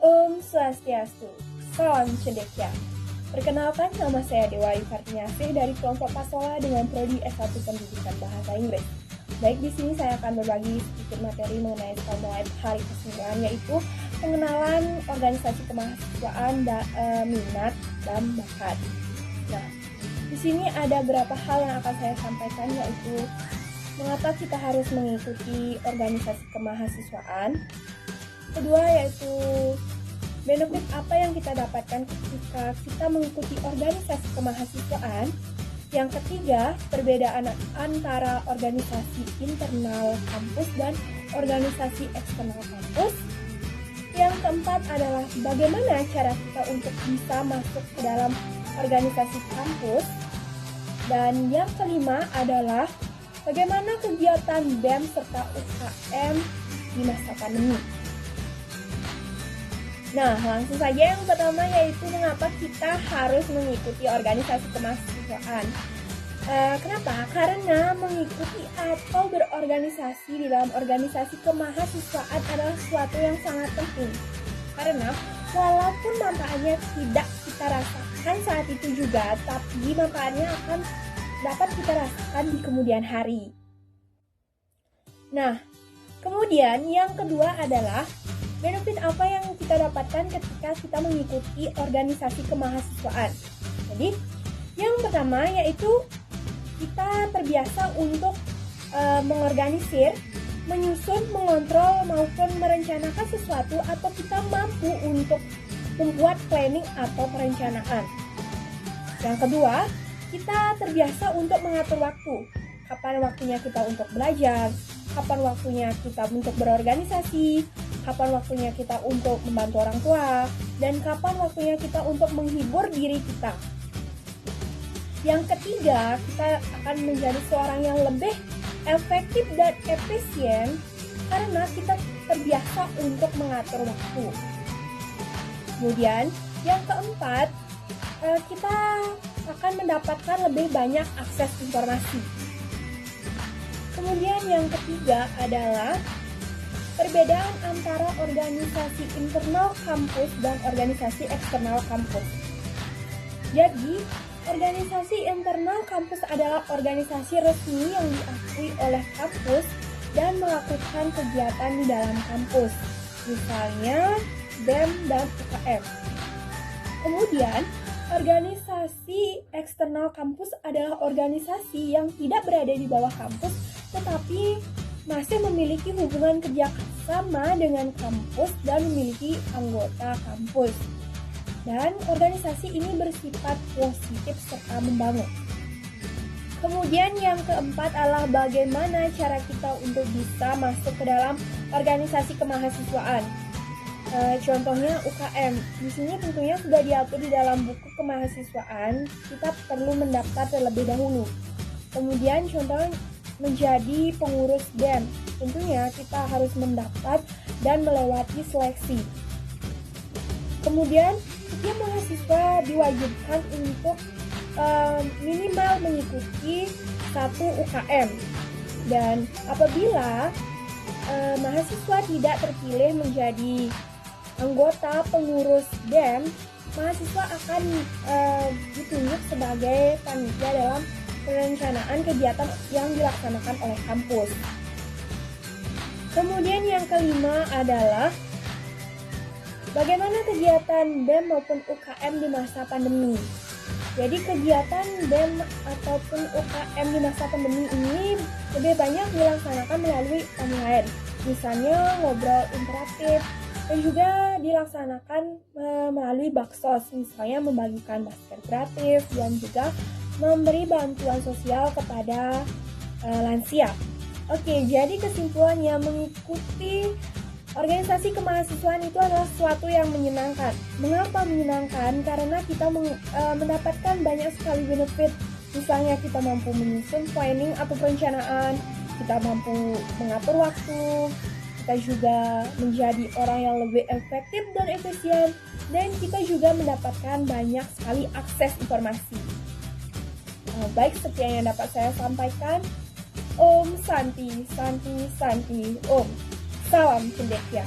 Om Swastiastu, salam cendekia. Perkenalkan, nama saya Dewa Yukartinyasih dari kelompok Pasola dengan prodi S1 Pendidikan Bahasa Inggris. Baik, di sini saya akan berbagi sedikit materi mengenai Spotlight hari ke-9, yaitu pengenalan organisasi kemahasiswaan, minat, dan bakat. Nah, di sini ada beberapa hal yang akan saya sampaikan, yaitu mengapa kita harus mengikuti organisasi kemahasiswaan. Kedua, yaitu benefit apa yang kita dapatkan ketika kita mengikuti organisasi kemahasiswaan. Yang ketiga, perbedaan antara organisasi internal kampus dan organisasi eksternal kampus. Yang keempat adalah bagaimana cara kita untuk bisa masuk ke dalam organisasi kampus. Dan yang kelima adalah bagaimana kegiatan BEM serta UKM di masa pandemi. Nah, langsung saja yang pertama, yaitu mengapa kita harus mengikuti organisasi kemahasiswaan. Kenapa? Karena mengikuti atau berorganisasi di dalam organisasi kemahasiswaan adalah sesuatu yang sangat penting. Karena walaupun manfaatnya tidak kita rasakan saat itu juga, tapi manfaatnya akan dapat kita rasakan di kemudian hari. Nah, kemudian yang kedua adalah benefit apa yang kita dapatkan ketika kita mengikuti organisasi kemahasiswaan. Jadi, yang pertama yaitu kita terbiasa untuk mengorganisir, menyusun, mengontrol, maupun merencanakan sesuatu, atau kita mampu untuk membuat planning atau perencanaan. Yang kedua, kita terbiasa untuk mengatur waktu. Kapan waktunya kita untuk belajar, kapan waktunya kita untuk berorganisasi, kapan waktunya kita untuk membantu orang tua, dan kapan waktunya kita untuk menghibur diri kita. Yang ketiga, kita akan menjadi seorang yang lebih efektif dan efisien karena kita terbiasa untuk mengatur waktu. Kemudian, yang keempat, kita akan mendapatkan lebih banyak akses informasi. Kemudian yang ketiga adalah perbedaan antara organisasi internal kampus dan organisasi eksternal kampus. Jadi, organisasi internal kampus adalah organisasi resmi yang diakui oleh kampus dan melakukan kegiatan di dalam kampus, misalnya BEM dan UKM. Kemudian, organisasi eksternal kampus adalah organisasi yang tidak berada di bawah kampus, tetapi masih memiliki hubungan kerjasama dengan kampus dan memiliki anggota kampus. Dan organisasi ini bersifat positif serta membangun. Kemudian yang keempat adalah bagaimana cara kita untuk bisa masuk ke dalam organisasi kemahasiswaan. Contohnya UKM. Di sini tentunya sudah diatur di dalam buku kemahasiswaan. Kita perlu mendaftar terlebih dahulu. Kemudian contohnya menjadi pengurus BEM. Tentunya kita harus mendaftar dan melewati seleksi. Kemudian setiap mahasiswa diwajibkan untuk minimal mengikuti 1 UKM. Dan apabila mahasiswa tidak terpilih menjadi anggota pengurus BEM, mahasiswa akan ditunjuk sebagai panitia dalam perencanaan kegiatan yang dilaksanakan oleh kampus. Kemudian yang kelima adalah bagaimana kegiatan BEM maupun UKM di masa pandemi. Jadi kegiatan BEM ataupun UKM di masa pandemi ini lebih banyak dilaksanakan melalui online. Misalnya ngobrol interaktif, dan juga dilaksanakan melalui baksos, misalnya membagikan masker gratis dan juga memberi bantuan sosial kepada lansia. Oke, jadi kesimpulannya mengikuti organisasi kemahasiswaan itu adalah sesuatu yang menyenangkan. Mengapa menyenangkan? Karena kita mendapatkan banyak sekali benefit. Misalnya kita mampu menyusun planning atau perencanaan, kita mampu mengatur waktu, kita juga menjadi orang yang lebih efektif dan efisien, dan kita juga mendapatkan banyak sekali akses informasi. Baik, sekian yang dapat saya sampaikan. Om Santi, Santi, Santi, Om. Salam cendekia.